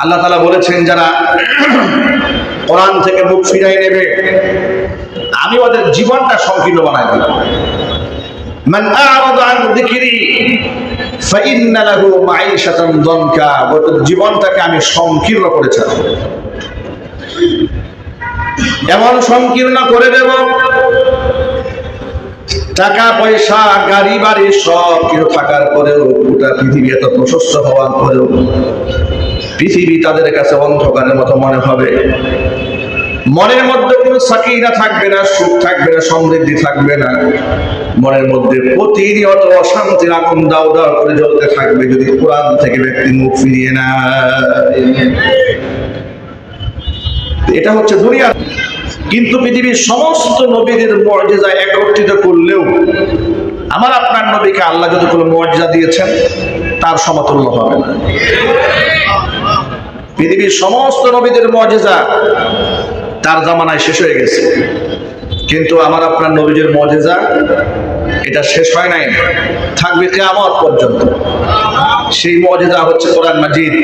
আল্লাহ তাআলা বলেছেন যারা কোরআন থেকে মুখ ফিরাই নেবে আমি ওদের জীবনটা সংকীর্ণ বানায় দেব। মান আ'রাদা আন যিকরি ফাইন্না লাহু মাঈশাতান দানকা, ওদের জীবনটাকে আমি সংকীর্ণ করে ছাড়ব, এমন সংকীর্ণ করে দেব টাকা পয়সা গাড়ি বাড়ি সব কিছু থাকার পরেও, গোটা পৃথিবী এত প্রশস্ত হওয়ার পরেও পৃথিবী তাদের কাছে অন্ধকারের মতো মনে হবে। মনের মধ্যে কোনো সাকিনা থাকবে না, সুখ থাকবে না, সমৃদ্ধি থাকবে না। মনের মধ্যে প্রতিনিয়ত অশান্তির আগুন দাউ দাউ করে জ্বলতে থাকবে যদি কোরআন থেকে ব্যক্তি মুখ ফিরিয়ে না। এটা হচ্ছে দুনিয়া। কিন্তু পৃথিবীর সমস্ত নবীদের মুআজিজা একত্রিত করলেও আমার আপনার নবীকে আল্লাহ যদি কোনো মুআজিজা দিয়েছেন তার সমতুল্য হবে না। পৃথিবীর সমস্ত নবীদের মুআজিজা তার জামানায় শেষ হয়ে গেছে, কিন্তু আমার আপনার নবীর মুআজিজা এটা শেষ হয় নাই, থাকবে কিয়ামত পর্যন্ত। সেই মুআজিজা হচ্ছে কোরআন মাজিদ,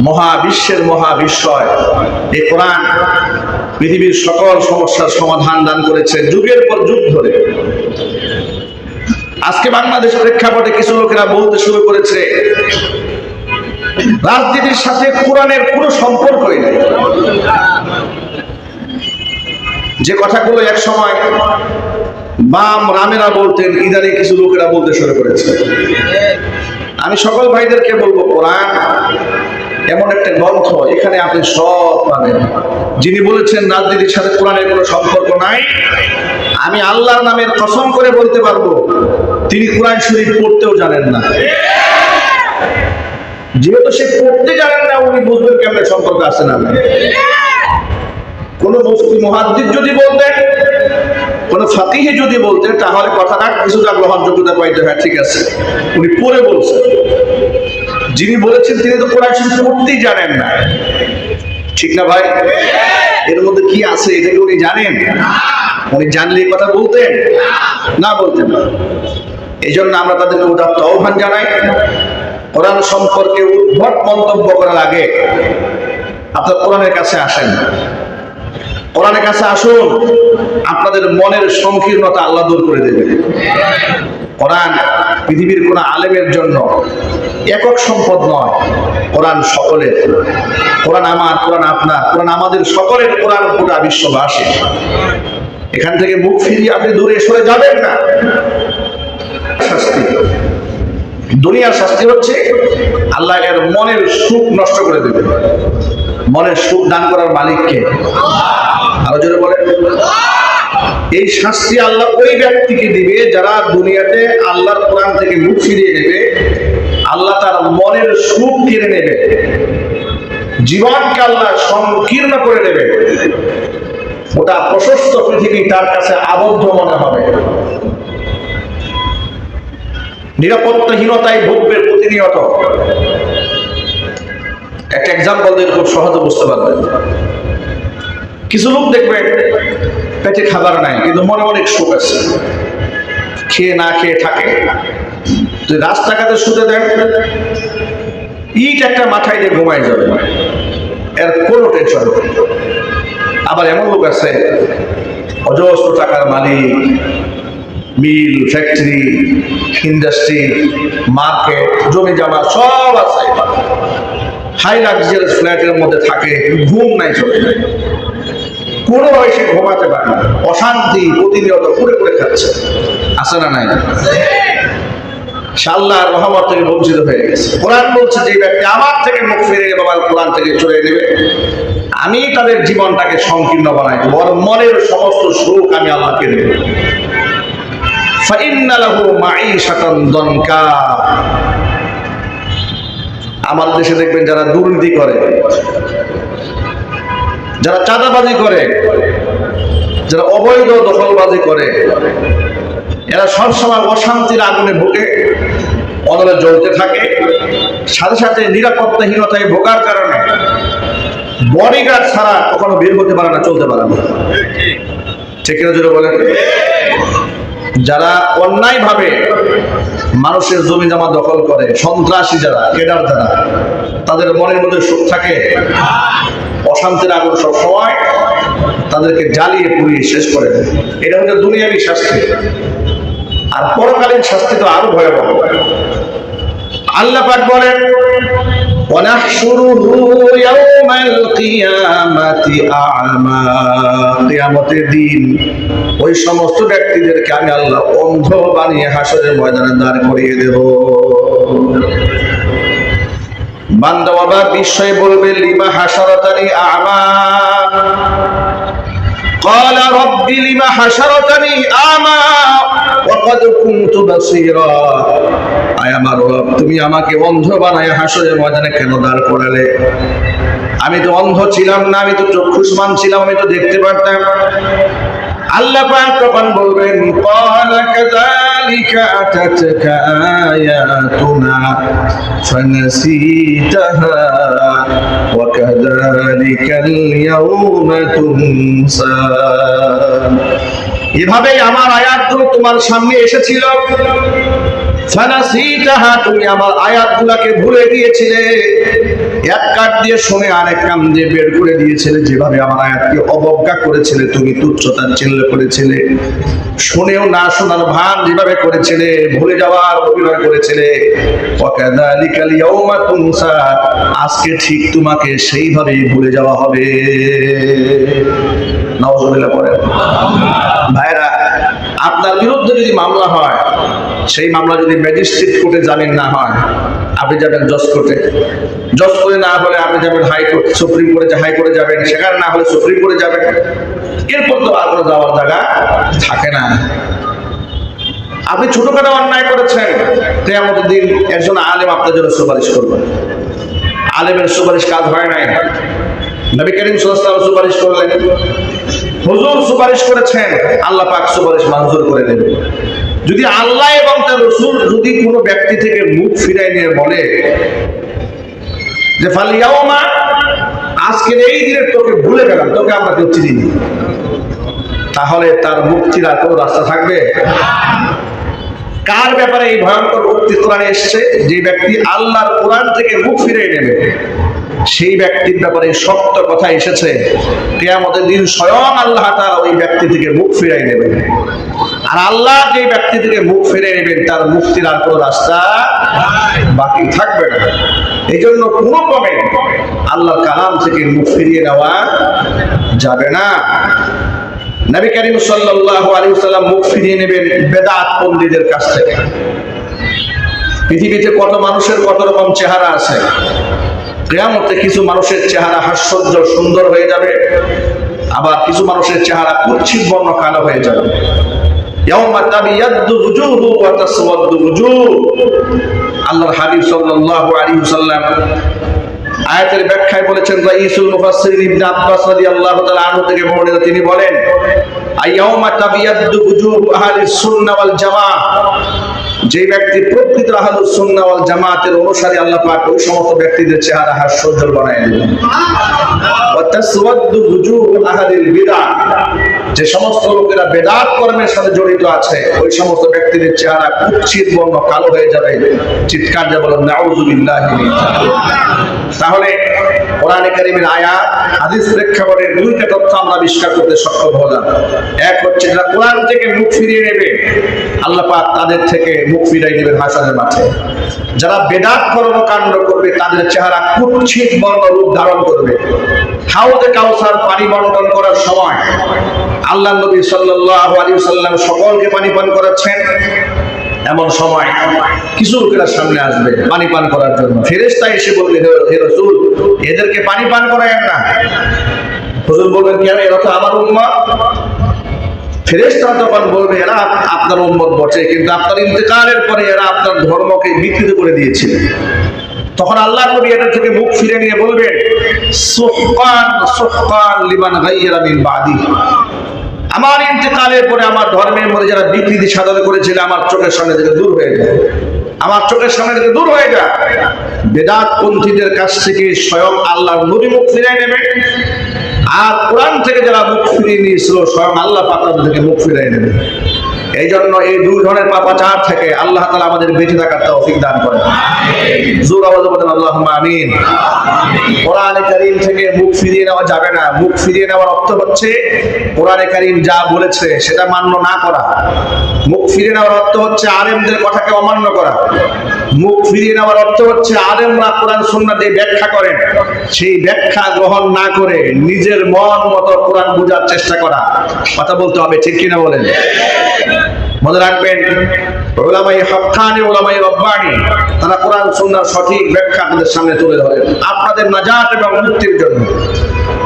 মহাবিশ্বের মহাবিস্ময়। এই কোরআন পৃথিবীর সকল সমস্যার সমাধান দান করেছে যুগের পর যুগ ধরে। আজকে বাংলাদেশের প্রেক্ষাপটে কিছু লোকেরা বলতে শুরু করেছে রাজনীতির সাথে কোরআনের কোনো সম্পর্কই নেই। যে কথাগুলো এক সময় বাম রামেরা বলতেন, ইদানিং কিছু লোকেরা বলতে শুরু করেছে। আমি সকল ভাইদেরকে বলবো, কোরআন এমন একটা গ্রন্থ, এখানে আপনি সব পাবেন। যিনি বলেছেন রাজনীতির সাথে কোরআনের কোনো সম্পর্ক নাই, আমি আল্লাহর নামের কসম করে বলতে পারবো তিনি কোরআন শরীফ পড়তেও জানেন না। যেহেতু সে পড়তে জানেন না, উনি বুঝবেন কেমন সম্পর্ক আছে না। কোন মুফতি মুহাদ্দিস যদি বলতেন, কোন ফাকিহে যদি বলতেন, তাহলে কথাটা কিছুটা গ্রহণযোগ্যতা পাইতে হয়, ঠিক আছে উনি পড়ে বলছেন। যিনি বলেছেন তিনি তো কোরআন শরীফ পড়তেই জানেন না, ঠিক না ভাই? এর মধ্যে কি আছে এটা কি উনি জানেন? উনি জানলে এই কথা বলতেন না, বলতেন না। এই জন্য আমরা তাদেরকে উদাত্ত আহ্বান জানাই, কোরআন সম্পর্কে উদ্ভট মন্তব্য করার আগে আপনারা কোরআনের কাছে আসেন, কোরআনের কাছে আসুন, আপনাদের মনের সংকীর্ণতা আল্লাহ দূর করে দেবে। কোরআন পৃথিবীর কোন আলেমের জন্য একক সম্পদ নয়, কোরআন সকলের। কোরআন আমার, কোরআন আপনার, কোরআন আমাদের সকলের। কোরআন গোটা বিশ্ববাসী। এখান থেকে মুখ ফিরিয়ে আপনি দূরে সরে যাবেন না। শাস্তি, দুনিয়ার শাস্তি হচ্ছে আল্লাহ এর মনের সুখ নষ্ট করে দেবে। মনের সুখ দান করার মালিককে আরো জোরে বলেন। এই শাস্তি আল্লাহ ওই ব্যক্তিকে দিবে যারা দুনিয়াতে আল্লাহর কোরআন থেকে মুখ ফিরিয়ে নেবে। আল্লাহ তার মনের সুখ কেড়ে নেবে, জীবনকে আল্লাহ সংকীর্ণ করে নেবে। ওটা প্রশস্ত পৃথিবী তার কাছে আবদ্ধ মনে হবে, নিরাপত্তাহীনতায় ভুগবে প্রতিনিয়ত। একটা এক্সাম্পল দিয়ে খুব সহজে বুঝতে পারবেন। কিছু লোক দেখবেন পেটে খাবার নাই কিন্তু মনে অনেক সুখ আছে, খেয়ে না খেয়ে থাকে। রাস্তাঘাটে শুতে দেন, ইট একটা মাথায় দিয়ে ঘুমাই যাবে, এর কোনো টেনশন নেই। আবার এমন লোক আছে অজস্র টাকার মালিক, মিল, ফ্যাক্টরি, ইন্ডাস্ট্রি, মার্কেট, জমি জমা সব আছে, হাই লাক্সারিয়াস ফ্ল্যাটের মধ্যে থাকে, ঘুম নাই, চলে যায়, কোনো বয়সে ঘুমাতে পারে না, অশান্তি প্রতিনিয়ত করে করে খাচ্ছে, আছে না নাই? আল্লাহর রহমত থেকে বঞ্চিত হয়ে গেছে। কোরআন বলছে যে ব্যক্তি আমার থেকে মুখ ফিরিয়ে নেবে, আমার কোরআন থেকে চলে নেবে, আমি তাদের জীবনটাকে সংকীর্ণ বানাই দেবো, ওর মনের সমস্ত সুখ আমি আল্লাহকে দেব। ফাইন্না লাহু মাঈশাতান দানকা। আমার দেশে দেখবেন যারা দুর্নীতি করে, যারা চাঁদাবাজি করে, যারা অবৈধ দখলবাজি করে, এরা সবসময় অশান্তির আগুনে ভোগে, অনলে জ্বলতে থাকে। সাথে সাথে নিরাপত্তাহীনতায় ভোগার কারণে বডিগার্ড ছাড়া কখনো বের হতে পারে না, চলতে পারে না, ঠিক না জোরে বলেন? যারা অন্যায় ভাবে মানুষের জমি জমা দখল করে, সন্ত্রাসী যারা, কেডার যারা, তাদের মনের মধ্যে সুখ থাকে? অশান্তির আগুন সব সময় তাদেরকে জ্বালিয়ে পুড়িয়ে শেষ করে দেয়। এটা হচ্ছে দুনিয়াবী শাস্তি। আর পরকালীন শাস্তি তো আরো ভয়াবহ। আল্লাহ পাক বলেন, ওয়ানাহশুরুহু ইয়াওমাল কিয়ামাতি আ'মা, কিয়ামতের দিন ওই সমস্ত ব্যক্তিদেরকে আমি আল্লাহ অন্ধ বানিয়ে হাসরের ময়দানে দাঁড় করিয়ে দেব। বান্দা বাবা বিস্ময়ে বলবে, লিমা হাশারাতানি আ'মা, قال رب لما حشرتني أعمى وقد كنت بصيرا, আয় আমার রব, তুমি আমাকে অন্ধ বানায় হাসরের ময়দানে কেন দাঁড় করালে? আমি তো অন্ধ ছিলাম না, আমি তো চক্ষুষ্মান ছিলাম, আমি তো দেখতে পারতাম। আল্লাহ পাক তখন বলবেন, قال كذلك أتتك آياتنا فنسيتها وكذلك اليوم تنسى, এভাবেই আমার আয়াতগুলো তোমার সামনে এসেছিল, ফানাসিতাহা, তুমি আমার আয়াতগুলোকে ভুলে গিয়েছিলে, এক কান দিয়ে শুনে আরেক কান দিয়ে বের করে দিয়েছিলে। যেভাবে আমার আয়াতকে অবজ্ঞা করেছিলে, তুমি তুচ্ছতাচ্ছিল্য করেছিলে, শুনেও না শোনার ভান যেভাবে করেছিলে, ভুলে যাওয়ার অভিনয় করেছিলে, ওয়াকাযালিকাল ইয়াউমা তুনসা, আজকে ঠিক তোমাকে সেইভাবেই ভুলে যাওয়া হবে। নাউযুবিল্লাহ পড়েন। ভাইরা, আপনার বিরুদ্ধে যদি মামলা হয়, সেই মামলা যদি ম্যাজিস্ট্রেট কোর্টে জামিন না হয়, আপনি যাবেন জজ কোর্টে, জজ কোর্টে না হলে আপনি যাবেন হাইকোর্ট, সুপ্রিম কোর্টে, হাইকোর্টে যাবেন, সেখানে না হলে সুপ্রিম কোর্টে যাবেন। এরপর তো আর কোনো যাওয়ার জায়গা থাকে না। আপনি ছোটখাটো অন্যায় করেছেন, কিয়ামতের দিন একজন আলেম আপনার জন্য সুপারিশ করবেন। আলেমের সুপারিশ কাজ হয় নাই। নবী করিম সাল্লাল্লাহু আলাইহি ওয়াসাল্লাম সুপারিশ করলেন, হুজুর সুপারিশ করেছেন, আল্লাহ পাক সুপারিশ মঞ্জুর করে নেবেন। যদি আল্লাহ এবং তার রাসূল যদি কোনো ব্যক্তি থেকে মুখ ফিরাই নিয়ে বলে যে ফাল ইয়াউমা, আজকের এই দিনে তোকে ভুলে গেলাম, তোকে আমরা কেউ চিনি না, তাহলে তার মুক্তির আর কোনো রাস্তা থাকবে? কার ব্যাপারে এই ভয়ঙ্কর উক্তি কোরআনে এসেছে? যে ব্যক্তি আল্লাহর কোরআন থেকে মুখ ফিরিয়ে নেবে, সেই ব্যক্তির ব্যাপারে সত্য কথা এসেছে। কিয়ামতের দিন স্বয়ং আল্লাহ তাআলা ওই ব্যক্তি থেকে মুখ ফিরিয়ে নেবেন। আর আল্লাহ যে ব্যক্তি থেকে মুখ ফিরিয়ে নেবেন, তার মুক্তির আর কোনো রাস্তা বাকি থাকবে না। এই জন্য কোনো ক্রমে আল্লাহর কালাম থেকে মুখ ফিরিয়ে নেওয়া যাবে না। নবী করিম সাল্লাল্লাহু আলাইহি ওয়াসাল্লাম মুখ ফিরিয়ে নেবেন বেদাত পন্ডিতদের কাছ থেকে। পৃথিবীতে কত মানুষের কত রকম চেহারা আছে। কিয়ামতে কিছু মানুষের চেহারা হাস্যোজ্জ সুন্দর হয়ে যাবে, আবার কিছু মানুষের চেহারা কুৎসিত বর্ণ কালো হয়ে যাবে। ইয়াউমা তাবিয়াদ্দু ওয়ুজুহু ওয়া তাসওয়াদ্দু ওয়ুজুহ, আল্লাহর হাবিব সাল্লাল্লাহু আলাইহি ওয়াসাল্লাম আয়াতের ব্যাখ্যায় বলেছেন, রাইসুল মুফাসসিরিন ইবনে আব্বাস রাদিয়াল্লাহু তাআলা আনহু থেকে বর্ণিত, তিনি বলেন, আইয়াউমা তাবিয়াদ্দু ওয়ুজুহু আহলিস সুন্নাহ ওয়াল জামাআহ, যে ব্যক্তি প্রকৃত আহলুস সুন্নাহ ওয়াল জামাতের অনুসারী, আল্লাহ পাক ওই সমস্ত ব্যক্তিদের চেহারা হাস্যোজ্জ্বল বানায় দিবেন। ওয়া তাসওয়াদ্দু ওয়ুজুহু আহলিল বিদআহ, যে সমস্ত লোকেরা বেদাত কর্মের সাথে জড়িত আছে, ওই সমস্ত ব্যক্তিদের চেহারা কুৎসিত বর্ণ কালো হয়ে যাবে। চিৎকার দিয়ে বলেন নাউযুবিল্লাহি মিন যালিক। তাহলে কোরআনে কারীমের আয়াত, হাদিস প্রেক্ষাপটে দুইটা তথ্য আমরা আবিষ্কার করতে সক্ষম হলাম। এক হচ্ছে, যারা কোরআন থেকে মুখ ফিরিয়ে নেবে, আল্লাহ পাক তাদের থেকে মুখ ফিরিয়ে নেবেন হাসরের মাঠে। যারা বেদাত কর্মকাণ্ড করবে, তাদের চেহারা কুৎসিত বর্ণ রূপ ধারণ করবে। হাউজে কাউসার পানি বন্টন করার সময় আল্লাহ নবী সাল্লাল্লাহু আলাইহি ওয়াসাল্লাম সকলকে পানি পান করাচ্ছেন। এমন সময় কিছু লোকেরা সামনে আসবে পানি পান করার জন্য। ফেরেশতা এসে বলবে, হে রাসূল, এদেরকে পানি পান করায়েন না। হুজুর বলবেন, কেন? এরা তো আমার উম্মত। ফেরেশতা তখন বলবে, এরা আপনার উম্মত বটে, কিন্তু আপনার ইন্তেকালের পরে এরা আপনার ধর্মকে বিকৃত করে দিয়েছিল। তখন আল্লাহ নবী এদের থেকে মুখ ফিরে নিয়ে বলবেন, সুহকান সুহকান লিমান গায়্যারা মিন বাদি, আমার ইন্তেকালের পরে আমার ধর্মের মধ্যে যারা বিকৃতি সাধন করেছিল, আমার চোখের সামনে থেকে দূর হয়ে যায়, আমার চোখের সামনে থেকে দূর হয়ে যায়। বেদাত পন্থীদের কাছ থেকে স্বয়ং আল্লাহর নবী মুখ ফিরিয়ে নেবে, আর কোরআন থেকে যারা মুখ ফিরিয়ে নিয়েছিল, স্বয়ং আল্লাহ পাক তাদের থেকে মুখ ফিরিয়ে নেবে। এই জন্য এই দুই ধরনের পাপাচার থেকে আল্লাহ তাআলা আমাদের বেঁচে থাকার তৌফিক দান করেন। জোর আওয়াজে বলেন আল্লাহুম্মা আমিন। কোরআনে কারীম থেকে মুখ ফিরিয়ে নেওয়া যাবে না। মুখ ফিরিয়ে নেওয়ার অর্থ হচ্ছে কোরআনে কারীম যা বলেছে সেটা মান্য না করা। মুখ ফিরিয়ে নেওয়ার অর্থ হচ্ছে আলেমদের কথাকে অমান্য করা। মুখ ফিরিয়ে নেওয়ার অর্থ হচ্ছে আলেমরা কোরআন সুন্নাহ দিয়ে ব্যাখ্যা করেন, সেই ব্যাখ্যা গ্রহণ না করে নিজের মন মতো কোরআন বোঝার চেষ্টা করা। কথা বলতে হবে, ঠিক কিনা বলেন? মনে রাখবেন, উলামায়ে হক্কানি, উলামায়ে রব্বানি তারা কোরআন সুন্নাহর সঠিক ব্যাখ্যা আপনাদের সামনে তুলে ধরেন আপনাদের নাজাত এবং মুক্তির জন্য।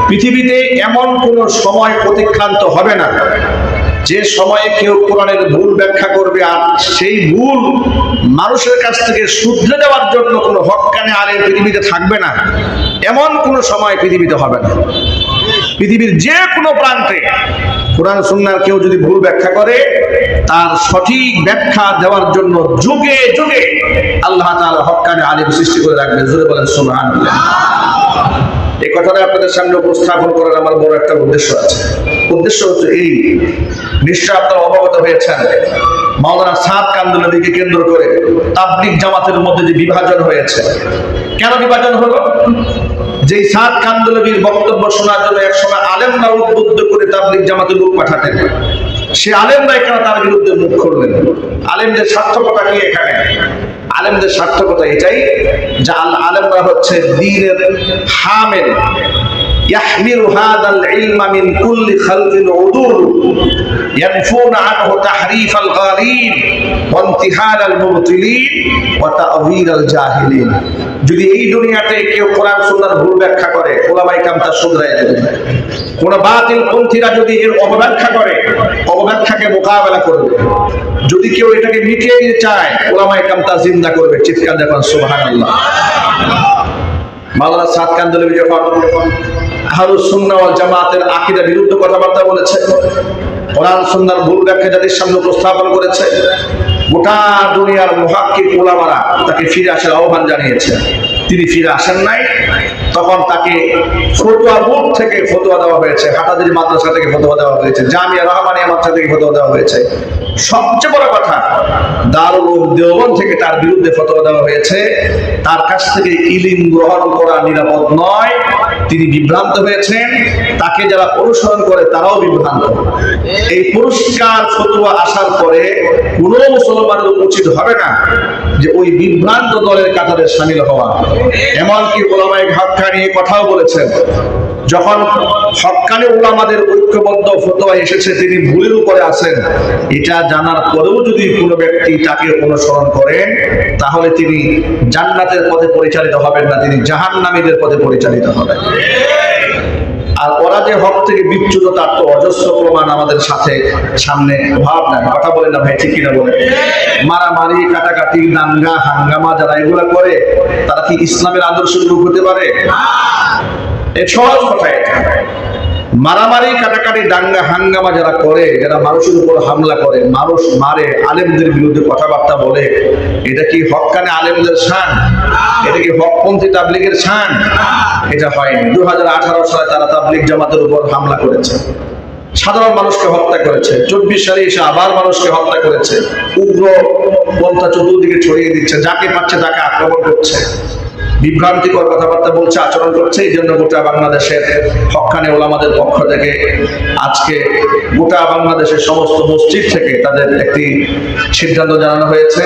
পৃথিবীতে এমন কোন সময় অতিক্রান্ত হবে না যে সময়ে কেউ কোরআনের ভুল ব্যাখ্যা করবে আর সেই ভুল মানুষের কাছ থেকে শুধরে দেওয়ার জন্য কোনো হক্কানি আলেম পৃথিবীতে থাকবে না। এমন কোন সময় পৃথিবীতে হবে না। পৃথিবীর যে কোনো প্রান্তে কোরআন সুন্নাহর কেউ যদি ভুল ব্যাখ্যা করে, তার সঠিক ব্যাখ্যা দেওয়ার জন্য যুগে যুগে আল্লাহ তাআলা হক্কানি আলেম সৃষ্টি করে রাখবেন। জোরে বলেন সুবহানাল্লাহ। এই কথাটা আপনাদের সামনে উপস্থাপন করার আমার বড় একটা উদ্দেশ্য আছে। উদ্দেশ্য হচ্ছে এই, নিশ্চয় আপনারা অবগত হয়েছেন মাওলানা সাদ কান্দুলভিকে কেন্দ্র করে তাবলীগ জামাতের মধ্যে যে বিভাজন হয়েছে। কেন বিভাজন হলো? যে সাদ কান্দুলভির বক্তব্য শোনার জন্য একসময় আলেমরা উদ্বুদ্ধ করে তাবলীগ জামাতের লোক পাঠাতেন, সে আলেমরা এখানে তার বিরুদ্ধে মুখ খুললেন। আলেমদের সার্থকতা কি এখানে? আলেমদের সার্থকতা এটাই যে আলেমরা হচ্ছে দ্বীনের হামিল, يحمل هذا العلم من كل خلف عدول ينفون عنه تحريف الغالين وانتحال المبطلين وتأويل الجاهلين। যদি এই দুনিয়াতে কেউ কোরআন সুন্নাহর ভুল ব্যাখ্যা করে, উলামায়ে কেরাম তা শুধরায় দেবেন। কোন বাতিল পন্থীরা যদি এর অপব্যাখ্যা করে, অপব্যাখ্যাকে মোকাবেলা করবে। যদি কেউ এটাকে মিটিয়ে দিতে চায়, উলামায়ে কেরাম তা জিন্দা করবে। চিৎকার দেবেন সুবহানাল্লাহ। মাওলানা সাদ কান্দুলভি যখন আহলুস সুন্নাহ ওয়াল জামাতের আকীদার বিরুদ্ধে কথাবার্তা বলেছে, কোরআন সুন্নাহর ভুল ব্যাখ্যা যাদের সামনে উপস্থাপন করেছে, গোটা দুনিয়ার মুহাক্কিক উলামারা তাকে ফিরে আসার আহ্বান জানিয়েছে। তিনি ফিরে আসেন নাই। তখন তাকে ফতোয়া বোর্ড থেকে ফতোয়া দেওয়া হয়েছে, হাটাজারি মাদ্রাসা থেকে ফতোয়া দেওয়া হয়েছে, জামিয়া রহমানিয়া মাদ্রাসা থেকে ফতোয়া দেওয়া হয়েছে। সবচেয়ে বড় কথা, দারুল উলুম দেওবন্দ থেকে তার বিরুদ্ধে ফতোয়া দেওয়া হয়েছে। তার কাছ থেকে ইলম গ্রহণ করা নিরাপদ নয়। তিনি বিভ্রান্ত হয়েছেন, তাকে যারা অনুসরণ করে তারাও বিভ্রান্ত। এই পরিষ্কার ফতোয়া আসার পরে কোনো মুসলমানের উচিত হবে না যে ওই বিভ্রান্ত দলের কাতারে শামিল হওয়া। এমনকি উলামায়ে হক্কানি কথাও বলেছেন, যখন হক্কানি উলামাদের ঐক্যবদ্ধ ফতোয়া এসেছে তিনি ভুলের উপরে আছেন, এটা জানার পরেও যদি কোনো ব্যক্তি তাকে অনুসরণ করেন তাহলে তিনি জান্নাতের পথে পরিচালিত হবেন না, তিনি জাহান্নামীদের পথে পরিচালিত হবেন। আর ওরা যে হক থেকে বিচ্যুত তার তো অজস্র প্রমাণ আমাদের সাথে সামনে অভাব নাই। কথা বলেন না ভাই, ঠিক কিনা বলেন? মারামারি, কাটাকাটি, দাঙ্গা হাঙ্গামা যারা এগুলা করে তারা কি ইসলামের আদর্শ লোক হতে পারে? এই সহজ কথা। এটা মারামারি, কাটাকাটি, দাঙ্গা হাঙ্গামা যারা করে, যারা মানুষের উপর হামলা করে, মানুষ মারে, আলেমদের বিরুদ্ধে কথাবার্তা বলে, এটা কি হক্কানি আলেমদের শান? এটা কি হকপন্থী তাবলীগের শান? এটা হয়নি। 2018 সালে তারা তাবলীগ জামাতের উপর হামলা করেছে, সাধারণ মানুষকে হত্যা করেছে। 24 সালে এসে আবার মানুষকে হত্যা করেছে। উগ্র পন্থা চতুর্দিকে ছড়িয়ে দিচ্ছে, যাকে পাচ্ছে তাকে আক্রমণ করছে, বিভ্রান্তিকর কথাবার্তা বলছে, আচরণ করছে। এই জন্য গোটা বাংলাদেশের হক্কানি ওলামাদের পক্ষ থেকে আজকে গোটা বাংলাদেশের সমস্ত মসজিদ থেকে তাদের একটি সিদ্ধান্ত জানানো হয়েছে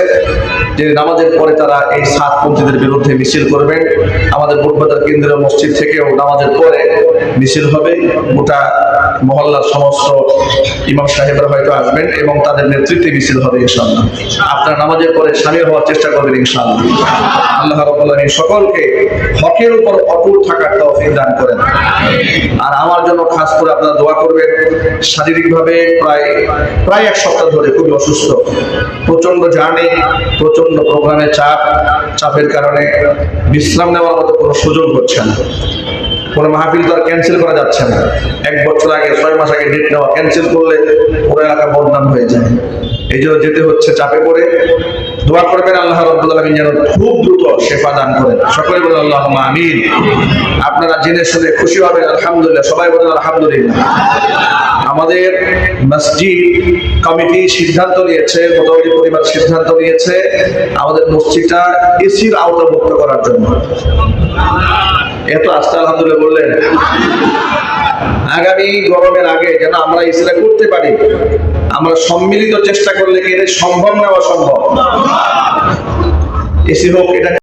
যে নামাজের পরে তারা এই সাতপন্থীদের বিরুদ্ধে মিছিল করবেন। আমাদের বুটবাজার কেন্দ্রীয় মসজিদ থেকেও নামাজের পরে মিছিল হবে। গোটা মহল্লার সমস্ত ইমাম সাহেবরা হয়তো আসবেন এবং তাদের নেতৃত্বে মিছিল হবে ইনশাআল্লাহ। আপনারা নামাজের পরে শামিল হওয়ার চেষ্টা করবেন ইনশাআল্লাহ। আল্লাহ রাব্বুল আলামিন সকলকে হকের উপর অটুট থাকার তৌফিক দান করেন। আর আমার জন্য খাস করে আপনারা দোয়া করবেন। শারীরিকভাবে প্রায় এক সপ্তাহ ধরে খুবই অসুস্থ, প্রচন্ড জার্নি, প্রচন্ড প্রোগ্রামে চাপের কারণে বিশ্রাম নেওয়ার মতো কোনো সুযোগ হচ্ছে না। কোনো মাহফিল তো আর ক্যান্সেল করা যাচ্ছে না। 1 বছর আগে 6 মাস আগে ডেট নেওয়া, ক্যান্সেল করলে পুরো এলাকা বদনাম হয়ে যায়। এই জন্য যেতে হচ্ছে চাপে পড়ে। দোয়া করবেন আল্লাহ রাব্বুল আলামিন যেন খুব দ্রুত শেফা দান করেন। সকলে বলেন আল্লাহুম্মা আমিন। আপনারা জেনে শুনে খুশি হবেন আলহামদুলিল্লাহ, সবাই বলেন আলহামদুলিল্লাহ। আমাদের মসজিদ কমিটি সিদ্ধান্ত নিয়েছে, মোতাবলি পরিবার সিদ্ধান্ত নিয়েছে আমাদের মসজিদটা এসির আওতাভুক্ত করার জন্য। এত আস্তে আলহামদুলিল্লাহ বললেন। আগামী গরমের আগে যেন আমরা এসিটা করতে পারি, আমরা সম্মিলিত চেষ্টা করলে কি এটা সম্ভব না অসম্ভব? এসি হোক, এটা